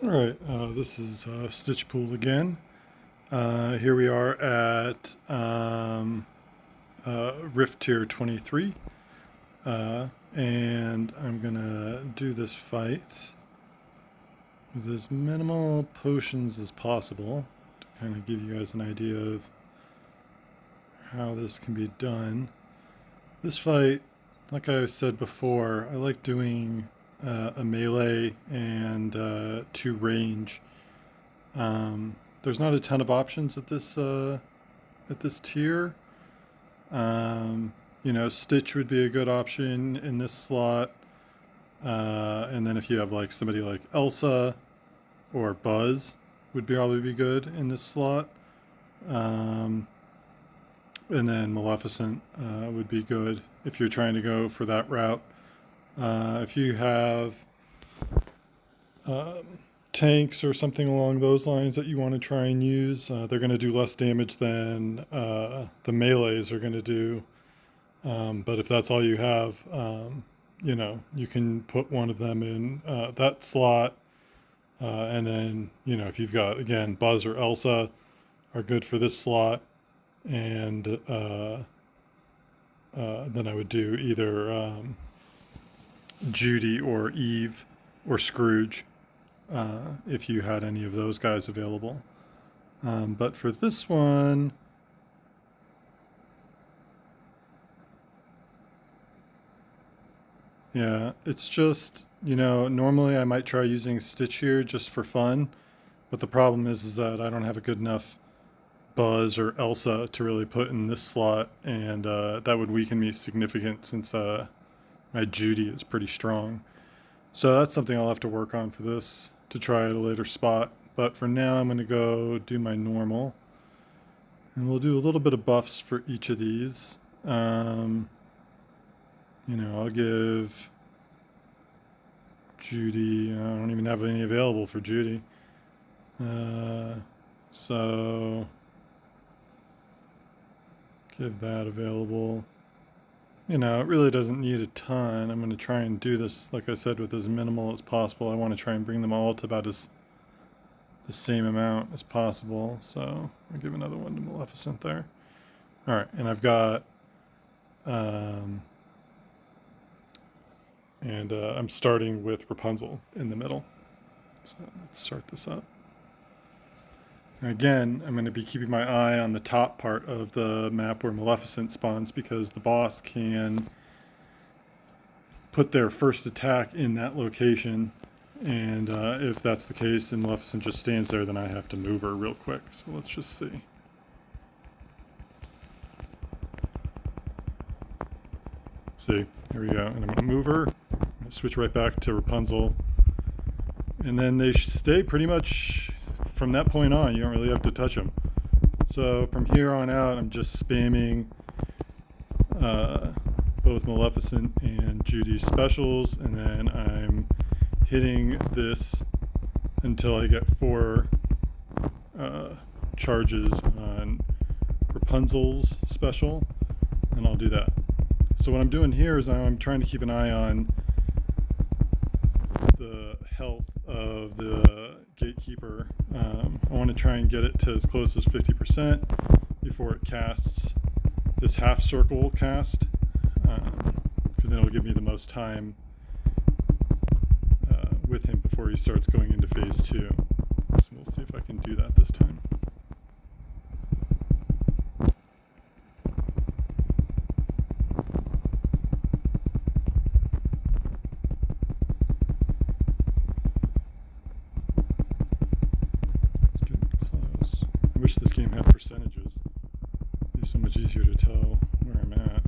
All right, this is Stitch Pool again. Here we are at Rift Tier 23, and I'm gonna do this fight with as minimal potions as possible to kind of give you guys an idea of how this can be done. This fight, like I said before, I like doing a melee and two range. There's not a ton of options at this tier. Stitch would be a good option in this slot. And then if you have like somebody like Elsa or Buzz would probably be good in this slot. And then Maleficent would be good if you're trying to go for that route. If you have tanks or something along those lines that you want to try and use, they're going to do less damage than the melees are going to do. But if that's all you have, you can put one of them in that slot. And then, if you've got, again, Buzz or Elsa are good for this slot. And then I would do either Judy or Eve or Scrooge if you had any of those guys available. But for this one, yeah, it's just, normally I might try using Stitch here just for fun. But the problem is that I don't have a good enough Buzz or Elsa to really put in this slot. And that would weaken me significant since my Judy is pretty strong. So that's something I'll have to work on for this to try at a later spot. But for now, I'm going to go do my normal. And we'll do a little bit of buffs for each of these. I'll give Judy, I don't even have any available for Judy. So give that available. It really doesn't need a ton. I'm going to try and do this, like I said, with as minimal as possible. I want to try and bring them all to about the same amount as possible. So I'll give another one to Maleficent there. All right, and I've got, I'm starting with Rapunzel in the middle. So let's start this up. Again, I'm going to be keeping my eye on the top part of the map where Maleficent spawns because the boss can put their first attack in that location. And if that's the case and Maleficent just stands there, then I have to move her real quick. So let's just see. See, here we go. And I'm going to move her. I'm going to switch right back to Rapunzel. And then they stay pretty much from that point on. You don't really have to touch them. So from here on out, I'm just spamming both Maleficent and Judy's specials. And then I'm hitting this until I get 4 charges on Rapunzel's special. And I'll do that. So what I'm doing here is I'm trying to keep an eye on the health of the Gatekeeper. I want to try and get it to as close as 50% before it casts this half circle cast, because then it'll give me the most time with him before he starts going into phase 2. So we'll see if I can do that this time. I wish this game had percentages. It'd be so much easier to tell where I'm at.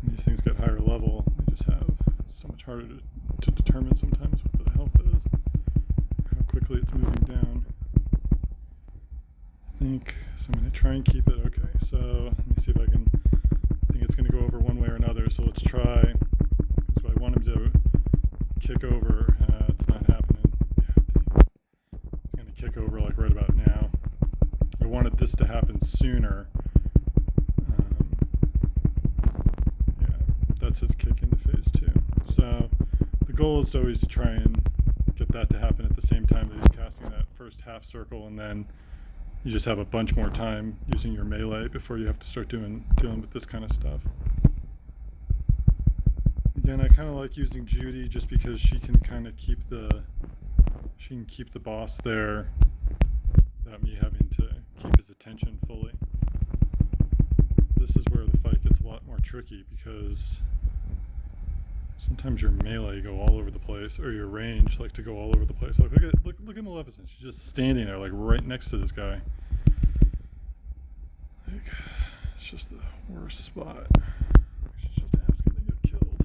When these things get higher level, they just have, it's so much harder to determine sometimes what the health is, or how quickly it's moving down. I think, so I'm going to try and keep it, okay, so let me see if I can, I think it's going to go over one way or another, so let's try, so I want him to kick over, it's not happening. It's going to kick over like right about now. I wanted this to happen sooner. Yeah, that's his kick into phase 2. So the goal is to always try and get that to happen at the same time that he's casting that first half circle, and then you just have a bunch more time using your melee before you have to start dealing with this kind of stuff. Again, I kind of like using Judy just because she can kind of keep the boss there without me having to keep his attention fully. This is where the fight gets a lot more tricky because sometimes your melee go all over the place, or your range like to go all over the place. Like look at Maleficent. She's just standing there like right next to this guy. Like, it's just the worst spot. She's just asking to get killed.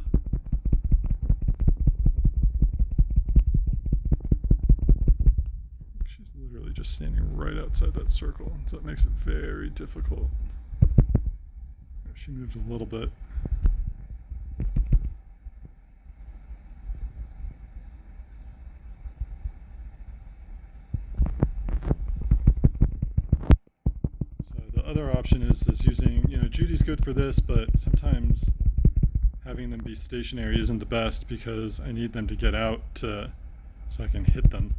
She's literally just standing right outside that circle, so it makes it very difficult. She moved a little bit. Other option is using, Judy's good for this, but sometimes having them be stationary isn't the best because I need them to get out so I can hit them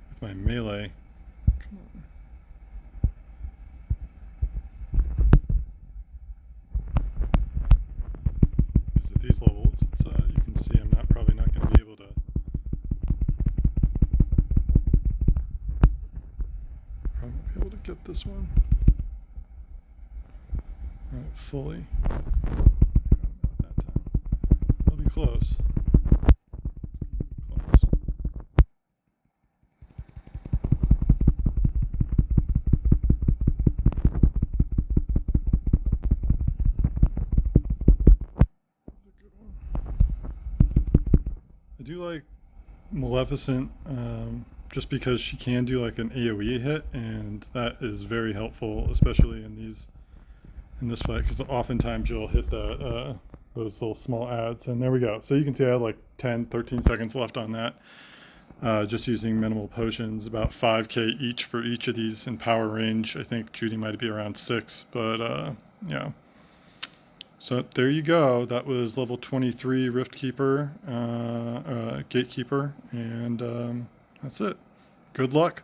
with my melee. Come on. Because at these levels, it's you can see I'm probably not going to be able to get this one right fully. Not that time. I'll be close. Close. That's a good one. I do like Maleficent. Just because she can do like an AoE hit, and that is very helpful, especially in this fight, because oftentimes you'll hit that those little small adds. And there we go. So you can see I have like 10-13 seconds left on that, just using minimal potions, about 5k each for each of these in power range. I think Judy might be around 6, but yeah. So there you go. That was level 23 Rift Keeper, Gatekeeper, and that's it. Good luck.